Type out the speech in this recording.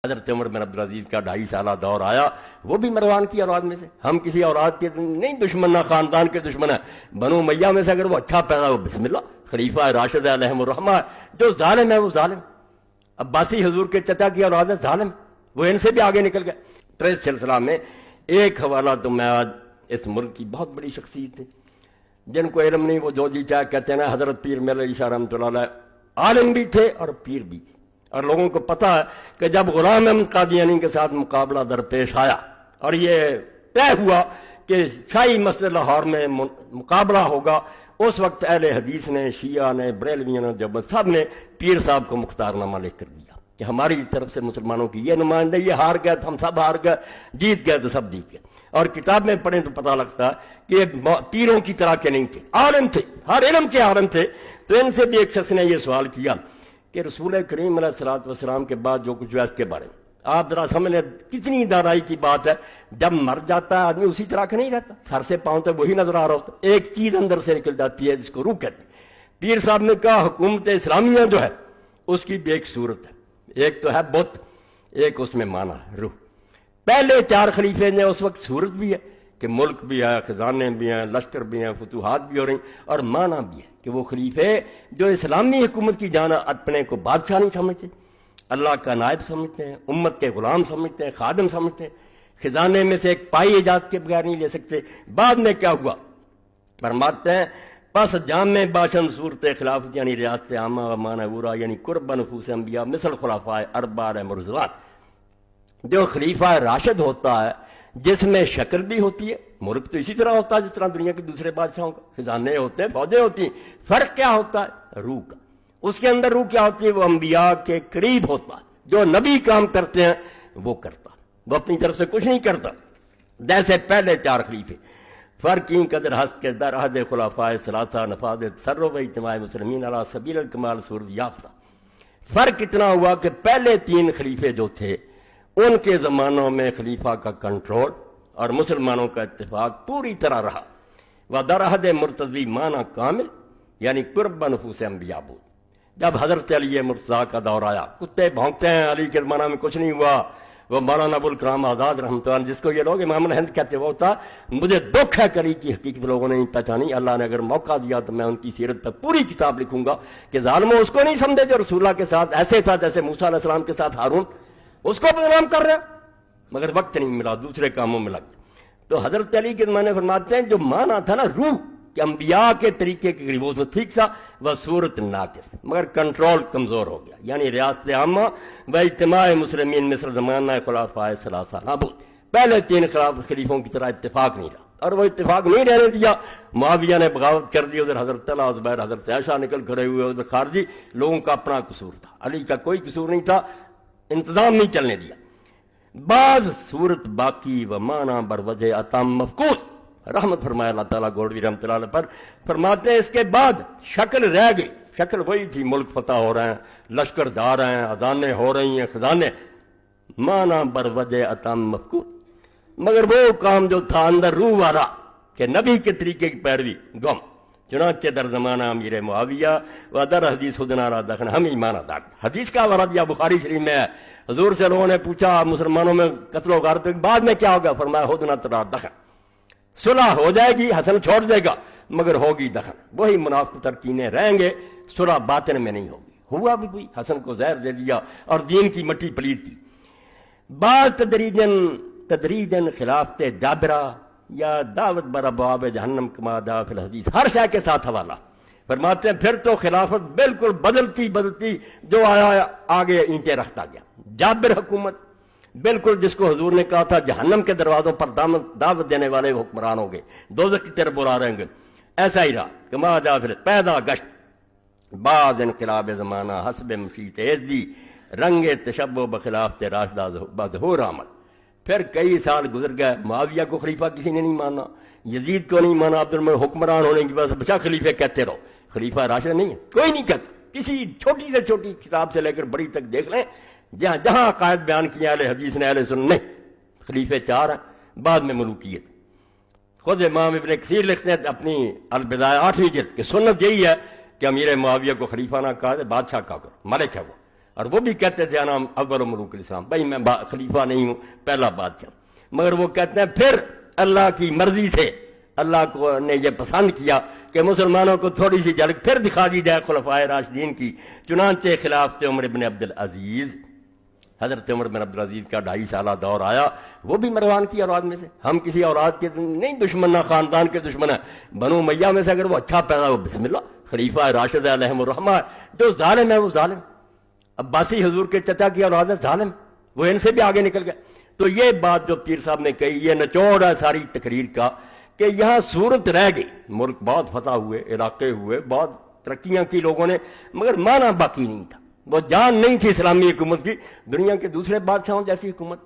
حضرت عمر بن عبدالعزیز کا 2.5 سالہ دور آیا، وہ بھی مروان کی اولاد میں سے. ہم کسی اولاد کے نہیں دشمن، نہ خاندان کے دشمن ہیں. بنو امیہ میں سے اگر وہ اچھا پیدا ہو بسم اللہ، خلیفہ راشد علیہم الرحمہ. جو ظالم ہے وہ ظالم. عباسی حضور کے چچا کی اولاد ہے، ظالم، وہ ان سے بھی آگے نکل گئے. تو اس سلسلہ میں ایک حوالہ تو میں آج اس ملک کی بہت بڑی شخصیت تھی جن کو علم نہیں، وہ جو جی چاہے کہتے ہیں نا. حضرت پیر میرے علی شاہ رحمۃ اللہ علیہ عالم بھی تھے اور پیر بھی تھے، اور لوگوں کو پتہ ہے کہ جب غلام احمد قادیانی کے ساتھ مقابلہ درپیش آیا اور یہ طے ہوا کہ شاہی مسجد لاہور میں مقابلہ ہوگا، اس وقت اہل حدیث نے، شیعہ نے، بریلویوں نے، دیوبند سب نے پیر صاحب کو مختار نامہ لے کر دیا کہ ہماری طرف سے مسلمانوں کی یہ نمائندہ، یہ ہار گئے تو ہم سب ہار گئے، جیت گئے تو سب جیت گئے. اور کتاب میں پڑھیں تو پتہ لگتا ہے کہ یہ پیروں کی طرح کے نہیں تھے، عالم تھے، ہر علم کے عالم تھے. تو ان سے بھی ایک شخص نے یہ سوال کیا کہ رسول کریم علیہ الصلوۃ والسلام کے بعد جو کچھ ہوا اس کے بارے میں آپ ذرا سمجھ لیں. کتنی دانائی کی بات ہے. جب مر جاتا ہے آدمی اسی طرح کا نہیں رہتا، سر سے پاؤں تک وہی نظر آ رہا ہوتا. ایک چیز اندر سے نکل جاتی ہے جس کو روح کہتے ہیں. پیر صاحب نے کہا حکومت اسلامیہ جو ہے اس کی بھی ایک صورت ہے، ایک تو ہے بت، ایک اس میں معنی ہے روح. پہلے 4 خلیفے نے اس وقت صورت بھی ہے کہ ملک بھی ہے، خزانے بھی ہیں، لشکر بھی ہیں، فتوحات بھی ہو رہی ہیں، اور معنی بھی ہے کہ وہ خلیفے جو اسلامی حکومت کی جانا اپنے کو بادشاہ نہیں سمجھتے، اللہ کا نائب سمجھتے ہیں، امت کے غلام سمجھتے ہیں، خادم سمجھتے ہیں، خزانے میں سے ایک پائی اجازت کے بغیر نہیں لے سکتے. بعد میں کیا ہوا؟ فرماتے ہیں پس جامع باشن صورت خلافت یعنی ریاست عامہ و معنی اورا یعنی قرب نفوس انبیاء مثل خلفاء اربع مرزلان. جو خلیفہ راشد ہوتا ہے جس میں شکل بھی ہوتی ہے، ملک تو اسی طرح ہوتا ہے جس طرح دنیا کے دوسرے بادشاہوں کا، خزانے ہوتے ہیں، فوجیں ہوتی ہیں. فرق کیا ہوتا ہے؟ روح کا. اس کے اندر روح کیا ہوتی ہے؟ وہ انبیاء کے قریب ہوتا ہے. جو نبی کام کرتے ہیں وہ کرتا، وہ اپنی طرف سے کچھ نہیں کرتا. جیسے پہلے 4 خلیفے فرق این قدر ہست کے در عہد خلفاء ثلاثہ نفاذ تسرب اجتماع مسلمین علی سبیل الکمال صورت یافتہ. فرق اتنا ہوا کہ پہلے 3 خلیفے جو تھے ان کے زمانوں میں خلیفہ کا کنٹرول اور مسلمانوں کا اتفاق پوری طرح رہا. ودر عہد مرتضی معنی کامل یعنی قرب نفوس انبیاء بود. جب حضرت علی مرتضیٰ کا دور آیا، کتے بھونکتے ہیں، علی کے زمانہ میں کچھ نہیں ہوا. وہ مولانا ابوالکلام آزاد رحمۃ اللہ جس کو یہ لوگ امام الہند کہتے وہ ہوتا. مجھے دکھ ہے کہ علی کی حقیقت لوگوں نے نہیں پہچانی. اللہ نے اگر موقع دیا تو میں ان کی سیرت پر پوری کتاب لکھوں گا کہ ظالموں اس کو نہیں سمجھے جو رسول اللہ کے ساتھ ایسے تھا جیسے موسیٰ علیہ السلام کے ساتھ ہارون، اس کو بدنام کر رہے ہیں، مگر وقت نہیں ملا، دوسرے کاموں میں لگ گئے. تو حضرت علی کے زمانے فرماتے ہیں جو معنی تھا نا روح کہ انبیاء کے طریقے کے قریب، وہ تو ٹھیک تھا، وہ صورت ناقص، مگر کنٹرول کمزور ہو گیا. یعنی ریاست عامہ و اجتماع مسلمین مصر زمانہ خلفاء ثلاثہ نابود. پہلے 3 خلیفوں کی طرح اتفاق نہیں رہا، اور وہ اتفاق نہیں رہنے دیا. معاویہ نے بغاوت کر دی، ادھر حضرت طلحہ، زبیر، حضرت عائشہ نکل کھڑے ہوئے، ادھر خارجی لوگوں کا اپنا قصور تھا. علی کا کوئی قصور نہیں تھا، انتظام نہیں چلنے دیا. بعض صورت باقی و معنی بر وجہ اتم مفقود. رحمت فرمایا اللہ تعالیٰ گولوی رحمۃ اللہ علیہ پر. فرماتے ہیں اس کے بعد شکل رہ گئی. شکل وہی تھی، ملک فتح ہو رہے ہیں، لشکر جا رہے ہیں، اذانیں ہو رہی ہیں، خزانے. معنی بر وجہ اتم مفقود، مگر وہ کام جو تھا اندر روح والا کہ نبی کے طریقے کی پیروی گم. چنانچہ در زمانہ امیر معاویہ و در حدیث ہدنا را دخن ہم ایمان داغ. حدیث کا ورد یا بخاری شریف میں ہے. حضور سے لوگوں نے پوچھا مسلمانوں میں قتل و غارت بعد میں کیا ہوگا؟ فرمایا ہدنا ترا دخن، صلح ہو جائے گی، حسن چھوڑ دے گا، مگر ہوگی دخن. وہی منافق ترکینے رہیں گے، صلح باطن میں نہیں ہوگی. ہوا بھی کوئی، حسن کو زہر دے دیا اور دین کی مٹی پلید کی. بعض تدریجن خلافت جابرہ یا دعوت بر ابواب جہنم کما دعا فی الحدیث. ہر شے کے ساتھ حوالہ. فرماتے ہیں پھر تو خلافت بالکل بدلتی جو آیا آگے اینٹیں رکھتا گیا. جابر حکومت بالکل جس کو حضور نے کہا تھا جہنم کے دروازوں پر دعوت دینے والے حکمران ہوں گے، دوزخ کی طرف بلا رہیں گے، ایسا ہی رہا. کما جا پھر پیدا گشت بعض انقلاب زمانہ حسب مشیت عزی رنگ تشبہ بخلاف راشدہ بدہور عمل. پھر کئی سال گزر گئے، معاویہ کو خلیفہ کسی نے نہیں مانا، یزید کو نہیں مانا، عبد الملک حکمران ہونے کی بس بچا خلیفے کہتے رہو. خلیفہ راشد نہیں ہے، کوئی نہیں کہتا. کسی چھوٹی سے چھوٹی کتاب سے لے کر بڑی تک دیکھ لیں، جہاں جہاں عقائد بیان کیے اہل حدیث نے، اہل سنت نہیں. خلیفے 4 ہیں، بعد میں ملوکیت. خود امام ابن کثیر لکھتے ہیں اپنی البدایہ 8ویں جلد کہ سنت یہی ہے کہ امیر معاویہ کو خلیفہ نہ کہا جائے، بادشاہ کہا کرو، ملک ہے وہ. اور وہ بھی کہتے تھے نام اول ملوک الاسلام، بھائی میں خلیفہ نہیں ہوں، پہلا بادشاہ، مگر وہ کہتے ہیں پھر اللہ کی مرضی سے اللہ کو نے یہ پسند کیا کہ مسلمانوں کو تھوڑی سی جھلک پھر دکھا دی جائے خلفائے راشدین کی، چنانچہ خلافت عمر بن عبدالعزیز، حضرت عمر بن عبدالعزیز کا 2.5 سالہ دور آیا، وہ بھی مروان کی اولاد میں سے، ہم کسی اولاد کے نہیں دشمن، نہ خاندان کے دشمن ہیں، بنو امیہ میں سے اگر وہ اچھا پیدا ہو بسم اللہ، خلیفہ راشد علیہم الرحمہ، جو ظالم ہے وہ ظالم، عباسی حضور کے چچا کی اولاد ہے ظالم، وہ ان سے بھی آگے نکل گئے۔ تو یہ بات جو پیر صاحب نے کہی، یہ نچوڑ ہے ساری تقریر کا کہ یہاں صورت رہ گئی، ملک بہت فتح ہوئے، علاقے ہوئے، بہت ترقیاں کی لوگوں نے، مگر معنی باقی نہیں تھا، وہ جان نہیں تھی اسلامی حکومت کی، دنیا کے دوسرے بادشاہوں جیسی حکومت۔